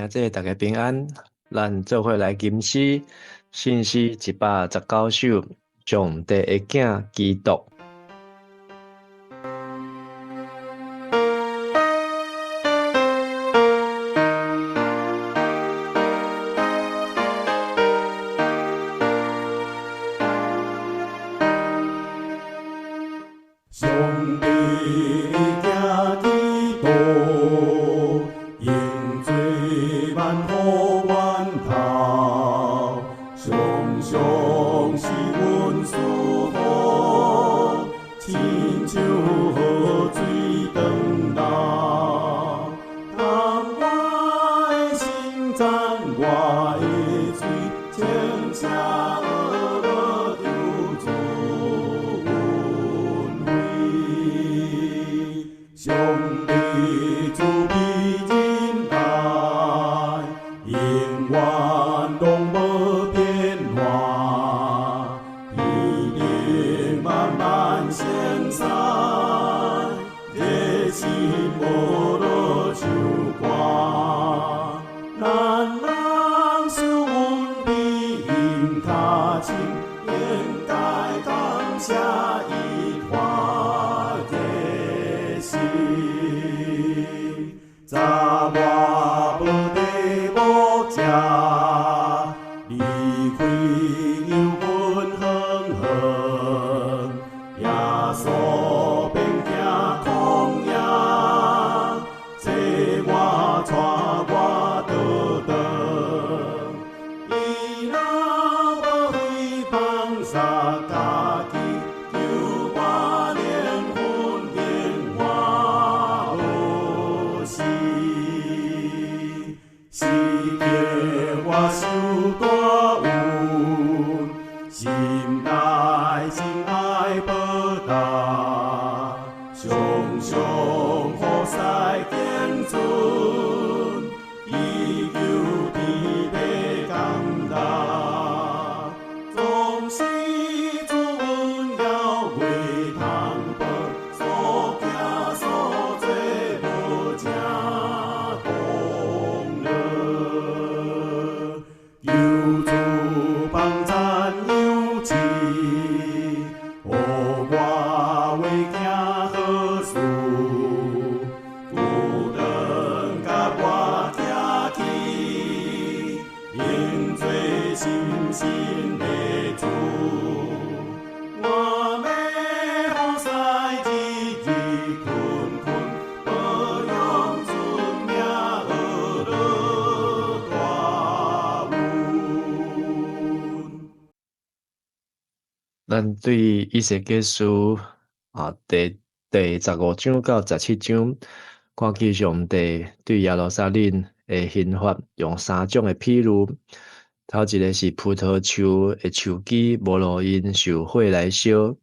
仔大家平安，咱做伙来吟诗，信诗119首，上帝的囝基督。上帝的囝基督，用罪万苦源头，常常是阮师傅，亲像河水长流。当我的心赞我的罪，请写恶救主。上帝慈悲仁爱，永远拢无变化，一定慢慢成善，热心无落唱歌。咱人受恩比因较深，应该感谢伊花热心。查我无地无食，离开忧困远远，耶稣便行旷野，坐我带我倒转。伊若无非放下家己，救我灵魂永远好死。是叫我受大恩，心内真爱报答，常常好使敬存，伊求天地感达，总是主恩要为通报，所行所做无正功劳，求主帮赞有志，予我为行好事，有人甲我徛起，应做心心的主。我要好使日日困困，保养尊名学乐大运。咱对以西结书第15章到17章，看见上帝对耶路撒冷的刑罚，用3种的比喻。头一个是葡萄树的树枝无路因受火来烧；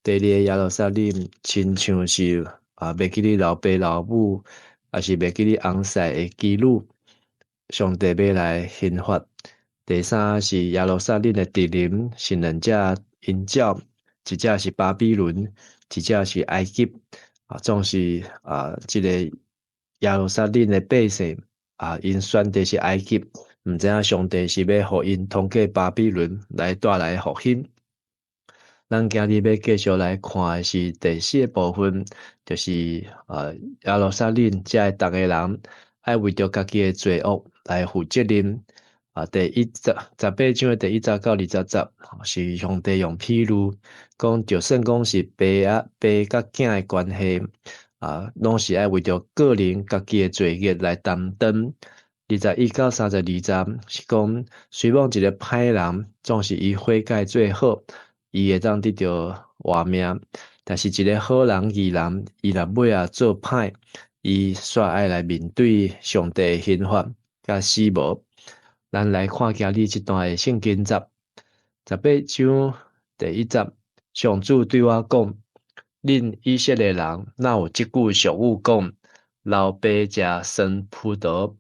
第二个耶路撒冷亲像是袂记你老爸老母，也是袂记你翁婿的妓女，上帝要来刑罚。第三是耶路撒冷的敌人是2只鹰鸟，一只是巴比伦，一只是埃及。总是这个耶路撒冷的百姓因选的是埃及，毋知影上帝是要互因通过巴比伦来带来复兴。咱今日要继续来看的是第4个部分，就是耶路撒冷遮的逐个人爱为着家己的罪恶来负责任。第18章的第1节到20节，是上帝用比喻讲，就算讲是爸甲囝的关系，拢是爱为着个人家己的罪孽来担当。21到32节是讲，虽望一个歹人，总是以悔改做好，伊会当得到活命；但是一个好人义人，伊若尾做歹，伊煞爱来面对上帝的刑罚甲死亡。咱来看今日这段的圣经节，18章第1节，上主对我讲：恁以色列人哪有即句俗语讲，老爸食酸葡萄，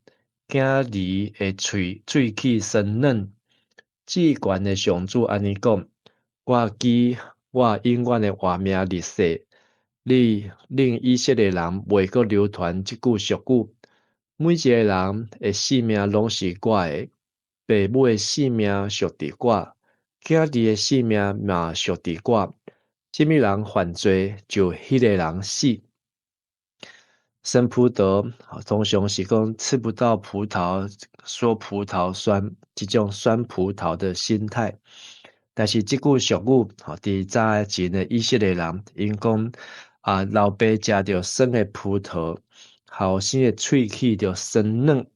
囝儿的喙齿酸软。至悬的上主安尼讲：我记我永远的活命历史，恁以色列人袂阁流传即句俗语。每一个人的性命拢是我的，父母的性命属伫我，囝儿的性命嘛属伫我。什么人犯罪，就迄个人死。生葡萄通常是讲吃不到葡萄，说葡萄酸，这种酸葡萄的心态。但是这句俗语，伫早前的以色列人，因讲老爸食着酸的葡萄，后生的喙齿就酸软。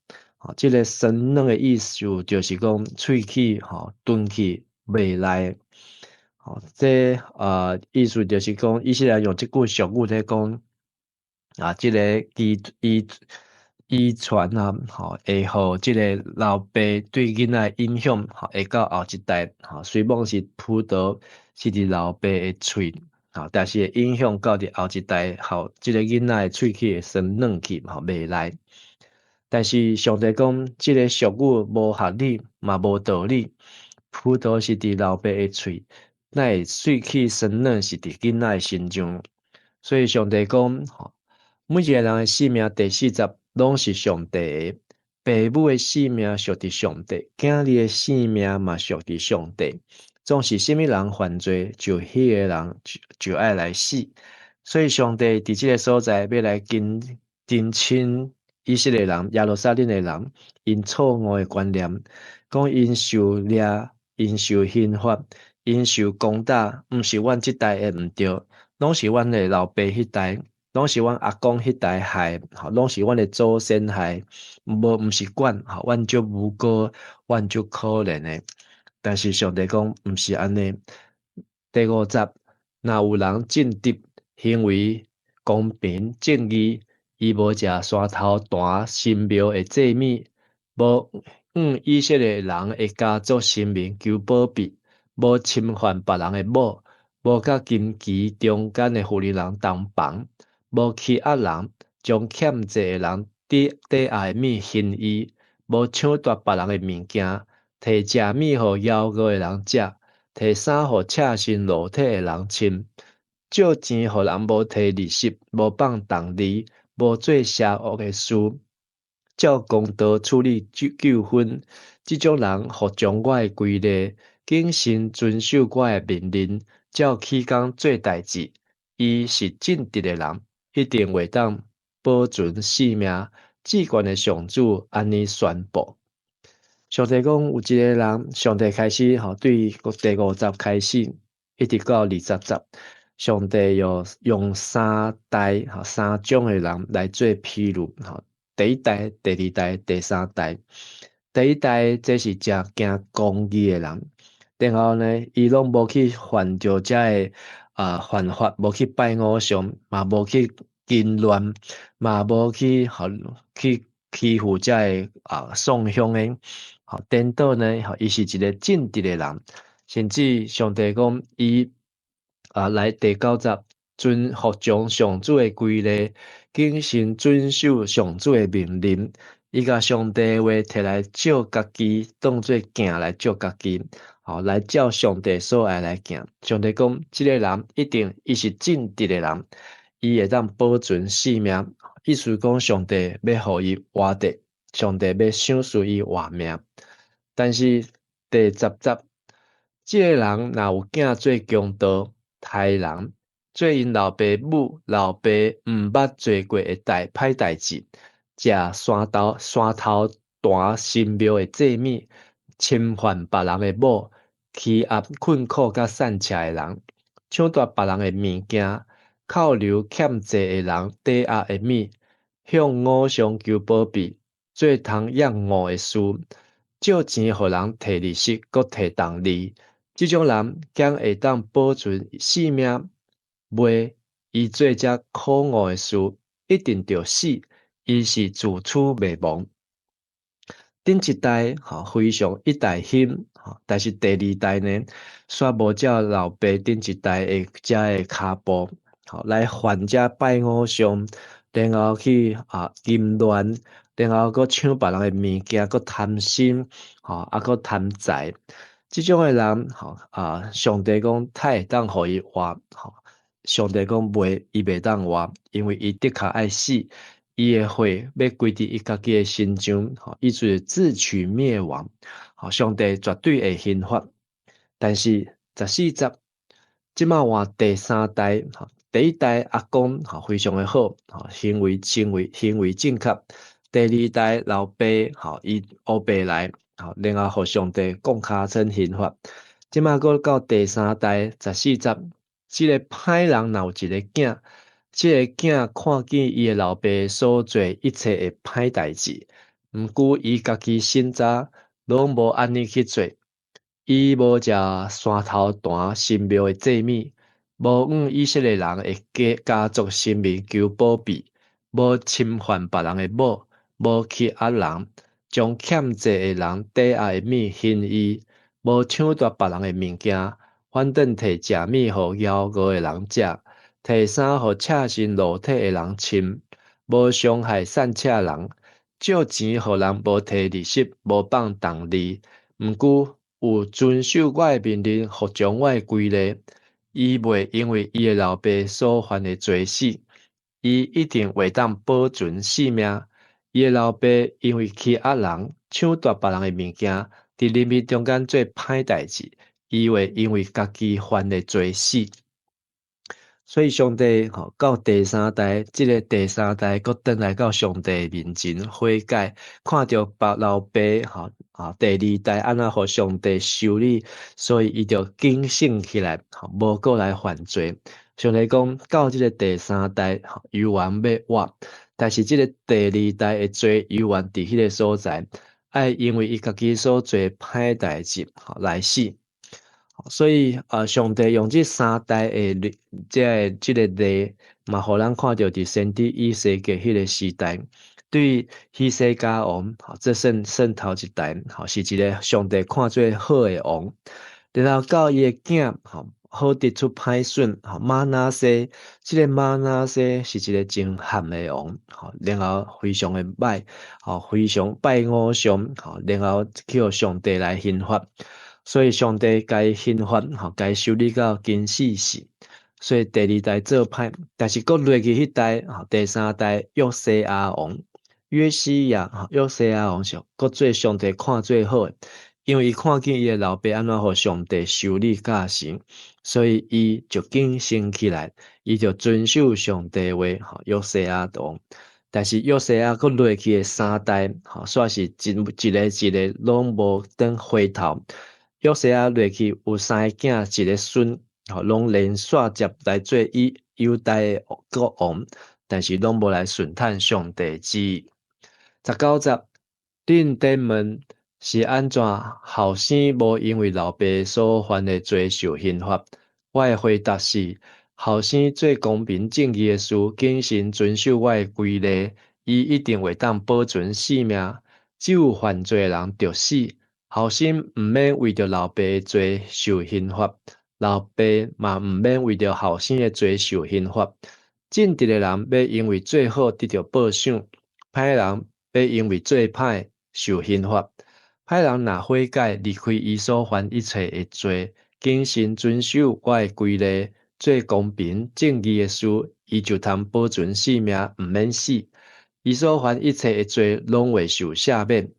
这个酸软的意思就是讲喙齿钝去袂来。这意思就是讲，以色列人用这句俗语在讲。这个遗传会互这个老爸对囡仔影响，会到后一代，虽讲是葡萄是伫老爸的喙，但是会影响到伫后一代后，这个囡仔的喙齿会酸软去，袂来。但是上帝讲，这个俗语无合理，嘛无道理。葡萄是伫老爸的喙，那会喙齿酸软是伫囡仔的身上。所以上帝讲，每一个人的性命第40拢是上帝的，父母的性命属伫上帝，囝儿的性命嘛属伫上帝。总是什么人犯罪，就迄个人就爱来死。所以上帝伫即个所在要来更新以色列人、耶路撒冷的人，因错误的观念，讲因受掠、因受刑罚、因受攻打，毋是阮即代的毋对，拢是阮的老爸迄代。拢是阮阿公迄代害，拢是阮的祖先害，毋是阮，阮足无辜，阮足可怜的。但是上帝讲毋是安尼。第50，若有人正直，行为公平正义，伊无食山头大神庙的祭物，无以色列人的家族神明求保庇，无侵犯别人的某，无甲金旗中间的妇人同房。无欺压人，将欠债的人抵押的物还伊，无抢夺别人的物件，摕食物互枵饿的人食，摕衫互赤身裸体的人穿，借钱互人无摕利息，无放重利，无做邪恶的事，照公道处理纠纷。这种人，互将我的规例，谨慎遵守我的命令，照起工做代志。伊是正直的人。一定会当保存性命。至高的上主安尼宣布。上帝讲有一个人，上帝开始对第50开始，一直到20节，上帝用3代3种的人来做披露。第一代、第二代、第三代。第一代这是正行公义的人，然后呢，伊拢无去犯着遮的犯法，无去拜偶像，嘛无去淫乱，嘛无去欺负遮的送香的。颠倒呢，伊是一个正直的人，甚至上帝讲伊来第90服从上主的规例，谨慎遵守上主的命令。伊甲上帝话摕来照家己当做镜来照家己，来照上帝所爱来行。上帝讲，这个人伊是正直的人，伊会当保存性命。意思讲，上帝要互伊活着，上帝要赏赐伊活命。但是第10节，这个人若有囝做强盗、害人，做因老爸母、老爸毋捌做过的歹代志。食山头大神庙的祭物，侵犯别人的某，欺压困苦甲散车的人，抢夺别人的物件，扣留欠债的人抵押的物，向偶像求保庇，做通仰恶的事，借钱互人摕利息，搁摕重利。这种人将会当保存性命，袂伊做遮可恶的事，一定着死。伊是自取灭亡。顶一代非常一代兴，但是第二代呢，煞无照老爸顶一代的遮骹步，来犯遮拜偶像，然后去淫乱，然后搁抢别人的物件，搁贪心，搁贪财。这种的人，上帝讲他会当互伊活，上帝讲袂，伊袂当活，因为伊的确爱死。伊的火要归伫伊家己的身上，意思自取灭亡。上帝绝对会刑罚。但是14节，即马换第三代，第一代阿公非常的好，行为正确。第二代老爸伊乌白来，然后互上帝降骹层刑罚。即马搁到第三代14节，即个歹人若有一个囝，即个囝看见伊的老爸所做一切的歹代志，毋过伊家己先早拢无安尼去做。伊无食山头弹神庙的祭物，无往以色列人的家族性命求保庇，无侵犯别人的某，无欺压人，将欠债的人抵押的物还伊，无抢夺别人的物件，反倒摕食物互枵餓的人食，摕衫互赤身裸体的人穿，无伤害散赤人，借钱互人无摕利息，无放重利，毋过有遵守我的命令，服从我的规例，伊袂因为伊的老爸所犯的罪死，伊一定会当保存性命。伊的老爸因为欺压人、抢夺别人的物件，伫人民中间做歹代志，伊会因为家己犯的罪死。所以上帝到第三代，即个第三代搁转来到上帝面前悔改，看到别老爸第二代安怎互上帝修理，所以伊就警醒起来，无过来犯罪。上帝讲到即个第三代犹原要活，但是即个第二代的罪犹原伫迄个所在，爱因为伊家己所做歹代志来死。所以上帝用这三代的即个例，嘛，互咱看到伫先知以西结迄个时代，对希西家王，这算头一代，是一个上帝看做好的王。然后到伊的囝，好得出歹笋，玛拿西，即个玛拿西是一个真悍的王，然后非常的歹，非常拜偶像，然后叫上帝来刑罚。所以上帝该刑罚，该修理到今世世。所以第二代做歹，但是搁落去迄代，第三代约西亚王，约西亚王是搁做上帝看最好的，因为伊看见伊的老爸安怎互上帝修理教训，所以伊就警醒起来，伊就遵守上帝话，约西亚王。但是约西亚搁落去的三代，煞是一个拢无等回头。约西亚落去有三个囝，一个孙，拢连续接来做犹大的国王，但是拢无来顺探上帝旨意。19节，恁得问是安怎后生无因为老爸所犯的罪受刑罚？我的回答是，后生做公平正义的事，谨慎遵守我的规例，伊一定会当保存性命。只有犯罪的人着死。后生毋免为着老爸的罪受刑罚，老爸嘛毋免为着后生的罪受刑罚。正直的人要因为做好得到报赏，歹人要因为做歹受刑罚。歹人若悔改，离开伊所犯一切的罪，谨慎遵守我的规例，做公平正义的事，伊就通保存性命，毋免死。伊所犯一切的罪，拢会受赦免。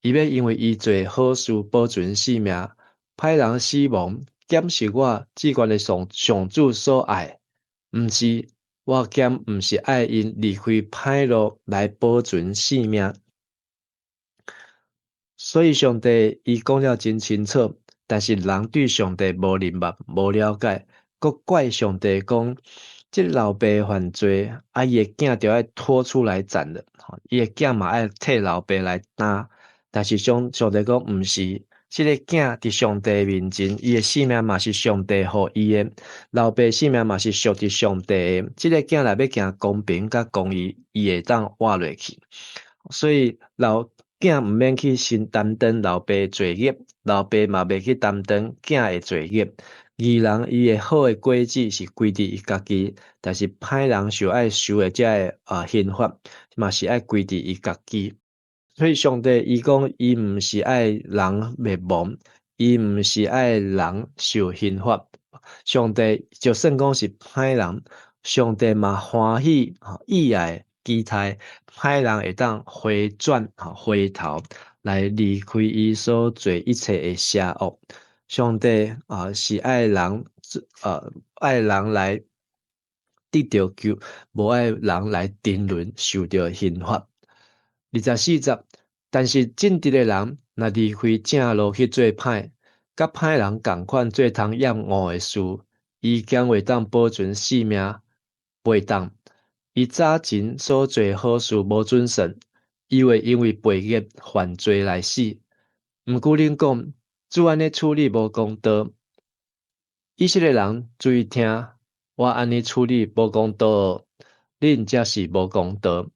伊要因为伊做好事保存性命，歹人死亡，减是我至关的上主所爱，毋是我减，毋是爱因离开歹路来保存性命。所以上帝伊讲了真清楚，但是人对上帝无认捌、无了解，搁怪上帝讲，即老爸犯罪，伊的囝就要拖出来斩了，伊的囝嘛爱替老爸来担。但是上帝讲毋是，即个囝伫上帝面前，伊的性命嘛是上帝予伊的，老爸性命嘛是属伫上帝的。即个囝若要行公平甲公义，伊会当活落去。所以老囝毋免去先担当老爸的罪孽，老爸嘛袂去担当囝的罪孽。义人伊的好的果子是归伫伊家己，但是歹人所爱受的这刑罚，嘛是爱归伫伊家己。所以上帝伊讲，伊毋是爱人灭亡，伊毋是爱人受刑罚。上帝就算讲是歹人，上帝嘛欢喜意爱期待歹人会当回转回头来离开伊所做一切的邪恶。上帝是爱人来得到救，无爱人来沉沦受到刑罚。24节，但是正直的人若离开正路去做歹，甲歹人共款做通厌恶的事，伊将会当保存性命，袂当。伊早前所做好事无准算，伊会因为背逆犯罪来死。毋过恁讲，主安尼处理无公道。以色列人注意听，我安尼处理无公道哦，恁才是无公道。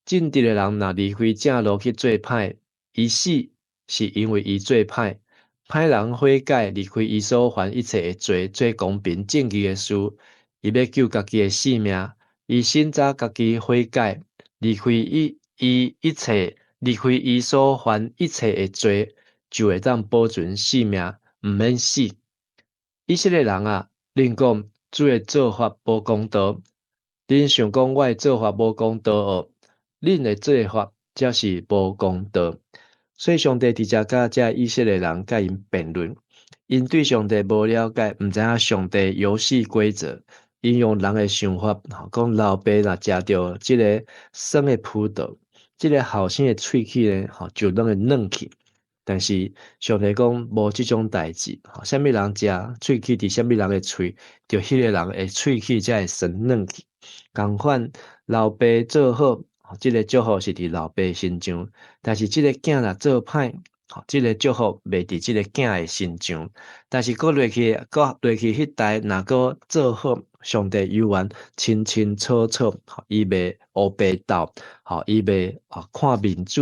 正直的人若离开正路去做歹，伊死是因为伊做歹。歹人悔改，离开伊所犯一切的罪，做公平正义的事，伊要救家己的性命。伊先早家己悔改，离开伊所犯一切的罪，就会当保存性命，毋免死。以色列人啊，恁讲主的做法无公道，恁想讲我的做法无公道哦，恁的做法才是无公道。所以上帝直接甲这以色列人甲因辩论，因对上帝无了解，毋知影上帝游戏规则，因用人的想法，讲老爸若食到即个酸的葡萄，即个后生的喙齿呢，就拢会软去。但是上帝讲无即种代志，啥物人食喙齿伫啥物人的喙，就迄个人的喙齿才会酸软去。共款老爸做好，即个祝福是伫老爸身上，但是即个囝若做歹，即个祝福袂伫即个囝的身上。但是搁落去迄代，若搁做好，上帝犹原清清楚楚，伊袂黑白斗，伊袂看面子，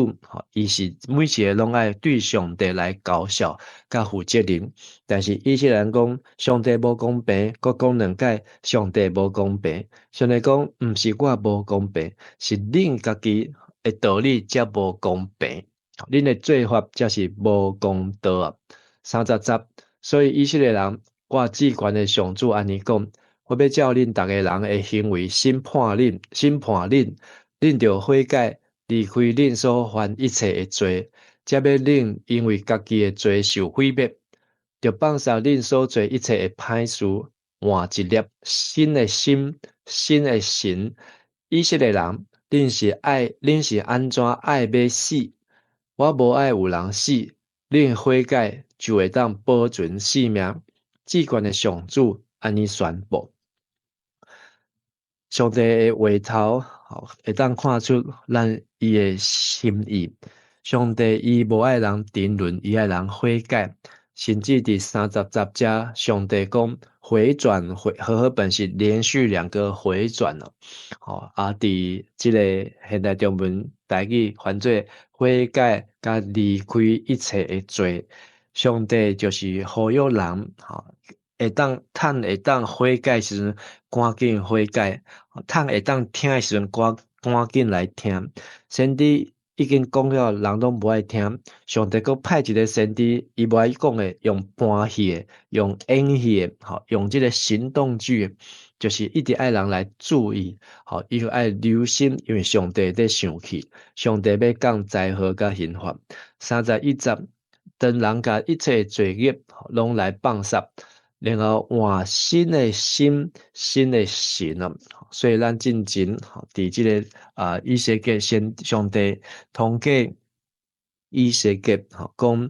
伊是每一个拢爱对上帝来交笑，甲负责任。但是以色列人讲上帝无公平，搁讲两届上帝无公平。上帝讲毋是我无公平，是恁家己的道理才无公平，恁的做法才是无公道啊。30节，所以以色列人，我至权的上主安尼讲。我要照恁逐个人的行为审判恁，恁着悔改，离开恁所犯一切的罪，才要恁因为家己的罪受毁灭，着放下恁所做一切的歹事，换一粒新的心、新的神。以色列人，恁是安怎爱要死？我无爱有人死，恁悔改就会当保存性命。至权的上主安尼宣布。上帝的话头，会当看出咱伊的心意。上帝伊无爱人沉沦，伊爱人悔改。甚至伫30节，上帝讲回转和本是连续2个回转了。伫即个现代中文台语翻做悔改甲离开一切的罪。上帝就是呼吁人，会当悔改时阵，赶紧悔改；会当听的时阵，赶紧来听。先知已经讲了，人拢无爱听。上帝阁派一个先知，伊无爱讲的，用搬戏的，用演戏的，用即个行动剧的，就是一直爱人来注意，伊就爱留心，因为上帝在生气，上帝要降灾祸甲刑罚。31节，当人甲一切罪孽拢来放杀。然后换新的心、新的神啊，所以咱进前伫即个以西结上帝通过以西结讲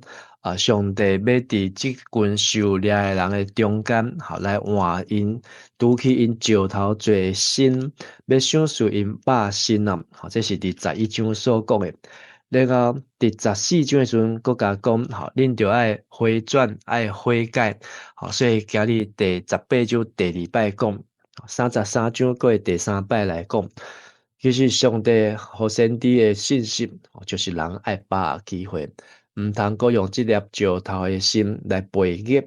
上帝要伫即群受掠的人的中间来换因拄起因石头做的心，要赏赐因百姓啊，这是伫11章所讲的。然后伫14章的时阵，佮甲讲，恁着爱回转，爱悔改，所以今日第18章第2摆讲，33章佮会第3摆来讲。其实上帝互先知的信息，就是人爱把握机会，毋通佮用即粒石头的心来背逆，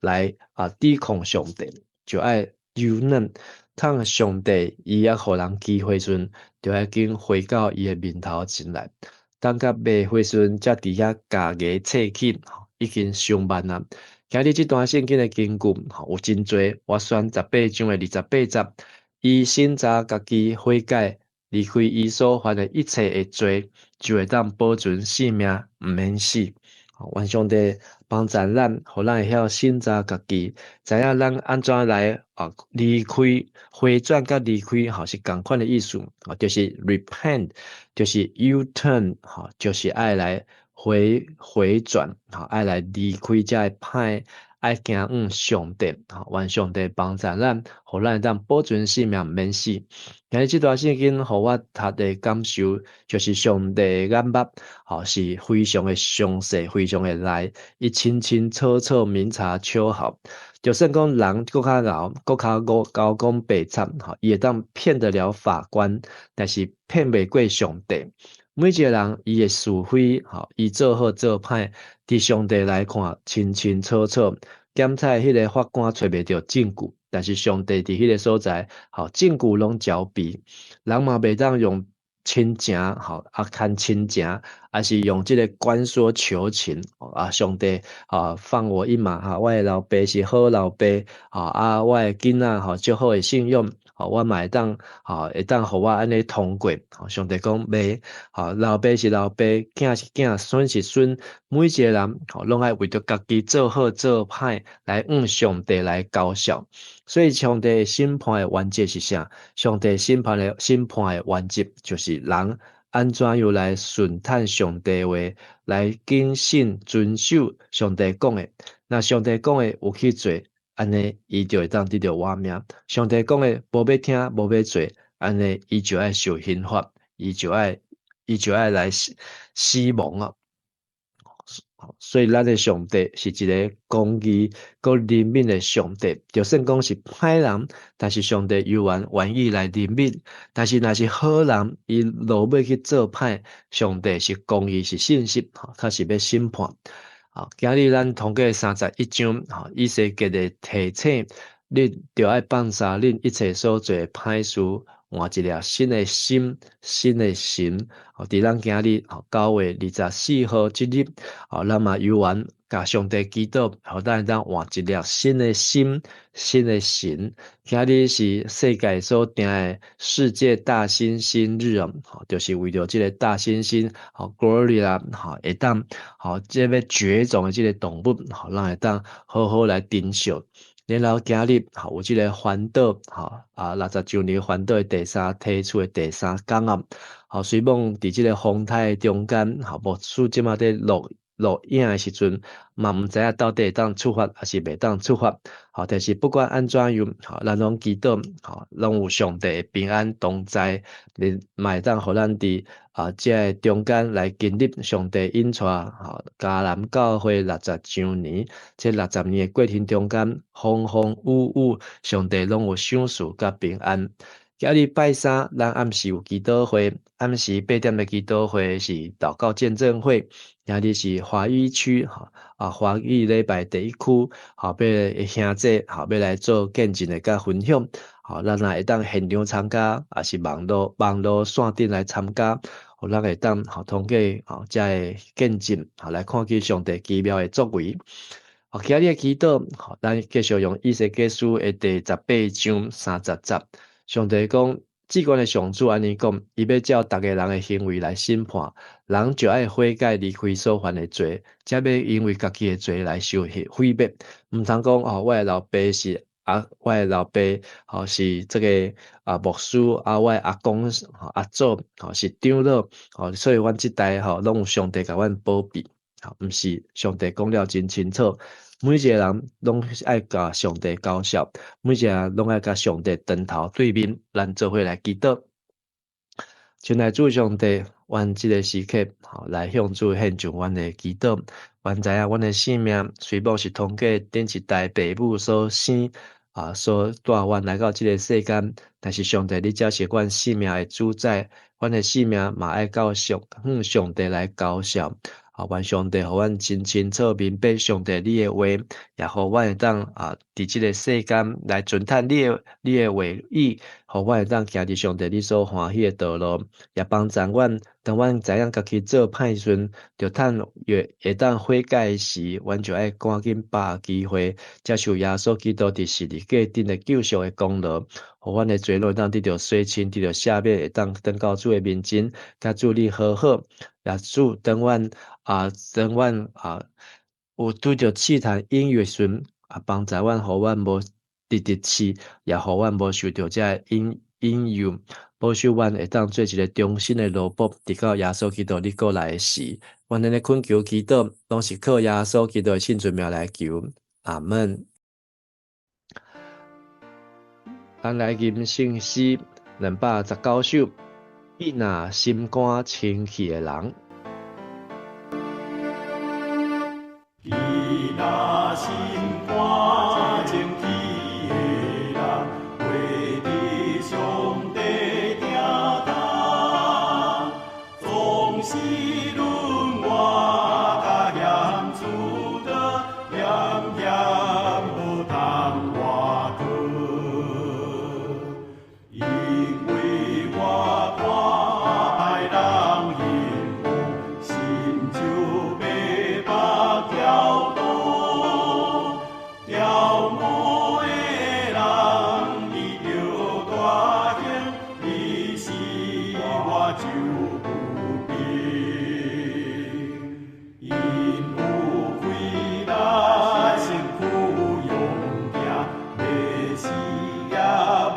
来抵抗上帝，就爱柔软，趁上帝伊也互人机会时阵，就要紧回到伊的面头前来。等甲卖火时阵，才伫遐加牙切齿，已经上万啊！今日这段圣经的根据有真多，我选18章的28节，伊先早家己悔改，离开伊所犯的一切的罪，就会当保存性命，毋免死。愿上帝帮助咱，互咱会晓审查家己，知影咱安怎来离开、回转甲离开，是共款的意思，就是 repent，就是 U turn，就是爱来回转，爱来离开这个歹，爱行向上帝，愿上帝帮助咱，互咱当保存性命，免死。今日这段圣经，互我读的感受，就是上帝的眼目，是非常的详细，非常的来，伊清清楚楚、明察秋毫。就算讲人搁较敖，搁较高讲白惨，伊会当骗得了法官，但是骗袂过上帝。每一个人伊的是非，伊做好做歹，伫上帝来看清清楚楚。检察迄个法官找袂到证据，但是上帝伫迄个所在，证据拢交备，人嘛袂当用亲情，看亲情，还是用这个官说求情，上帝放我一马，我的老爸是好老爸，我的囡仔足好的信用，我嘛会当互我安尼通过，上帝讲袂，老爸是老爸，囝是囝，孙是孙，每一个人拢爱为着家己做好做歹来向上帝来交涉。所以上帝审判的原则是啥？上帝审判的原则就是人安怎样来顺探上帝话，来谨慎遵守上帝讲的。那上帝讲的有去做，安尼伊就会当得到活命。上帝讲的无要听，无要做，安尼伊就爱受刑罚，伊就爱来死亡啊！所以咱的上帝是一个公义、搁怜悯的上帝。就算讲是歹人，但是上帝有愿意来怜悯。但是若是好人，伊落尾去做歹，上帝是公义，是信实，他是要审判。今日咱通过31章，以西结的提醒，恁就爱放下恁一切所做的歹事，换一粒新的心、新的神。伫咱今日9月24号这日，咱嘛有缘甲上帝祈祷，互咱当换一粒新的心、新的神。今日是世界所定的世界大猩猩日就是为着这个大猩猩Gloria 会当这要绝种的这个动物咱会当好好来珍惜。然后今日有这个环岛60周年环岛的第3推出的第3讲虽然伫这个风台中间牧师即马在录影的时阵，嘛毋知影到底会当出发还是袂当出发。但是不管安怎样，咱拢祈祷，拢有上帝的平安同在，嘛会当互咱伫这中间来经历上帝引带迦南教会60周年，这60年的过程中间，风风雨雨，上帝拢有赏赐甲平安。今日拜三，咱暗时有祈祷会，暗时8点的祈祷会是祷告见证会。今日是华语区华语礼拜第1区要兄弟要来做见证的甲分享。咱也会当现场参加，也是网络线顶来参加，咱会当通过这见证来看见上帝奇妙的作为。今日的祈祷，咱继续用以西结书的第18章30节。上帝讲，至高的上主安尼讲，伊要照逐个人的行为来审判，人就爱悔改离开所犯的罪，才要因为家己的罪来受毁灭。毋通讲我的老爸是我的老爸是这个牧师我的阿公阿祖是长老所以阮这代拢有上帝甲阮保庇。毋是上帝讲了真清楚。每一个人拢爱甲上帝交涉，每一个人拢爱甲上帝长头对面，咱做伙来祈祷。亲爱主上帝，阮这个时刻来向主献上阮的祈祷。阮知影阮的性命虽然是通过顶一代爸母所生所带阮来到这个世间，但是上帝你才是阮性命的主宰，阮的性命嘛爱向上帝来交涉。愿上帝互阮清清楚明白上帝你的话，也互阮会当伫即个世间来遵探你的话语，互阮会当行伫上帝你所欢喜诶道路，也帮助阮，当阮知影家己做歹时，着会当悔改时，阮就爱赶紧把握机会，接受耶稣基督伫十字架顶诶救赎诶功劳，互阮诶罪孽当得到洗清，得到赦免，会当登到主诶面前，甲主你和好，也主当阮有拄着试探应遇时，帮助阮，互阮无直试，也互阮无受着遮引诱，保守阮会当做一个忠心诶奴仆，直到耶稣基督你过来诶时，阮安尼恳求祈祷，拢是靠耶稣基督诶圣尊名来求，阿门。咱来吟圣诗219首，伊若心肝清气诶人。伊若心肝清气的人，为伫上帝行道，总是润我甲险处的险险无通越过，因为我看爱人幸福，心就被目条路，条目的人伊着大兴，你是我就有病，因有亏来辛苦用行，要死也无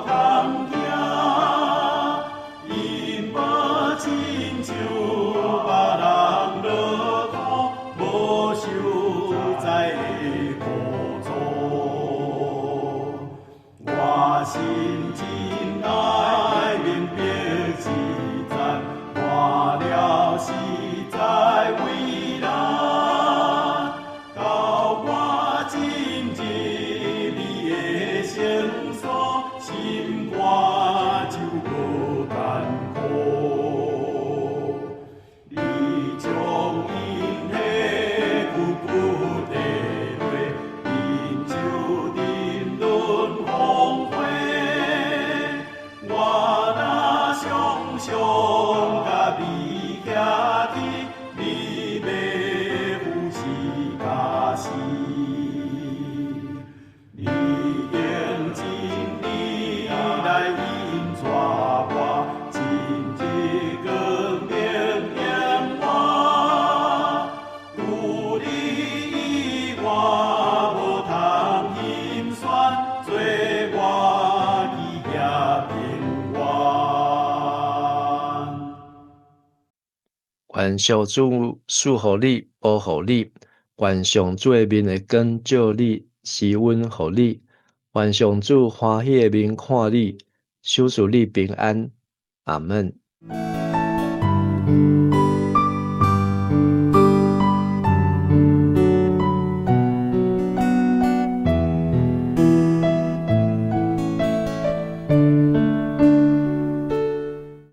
通行，因无亲像别人落土，无受灾的苦楚。我心真爱明白实在，看了实在为难，到我真入你的圣所，心肝就无艰苦。你将因迄苦苦地落，因就沉沦荒废。我若常常甲你徛起，你要负是假死。你用真理来引带我，真日光明亮我。有你以外，无通心酸，做我伊也平安。愿上主赐互你，保护你；愿上主的面会光照你，施恩互你；愿上主欢喜的面看你，守住你平安。阿门。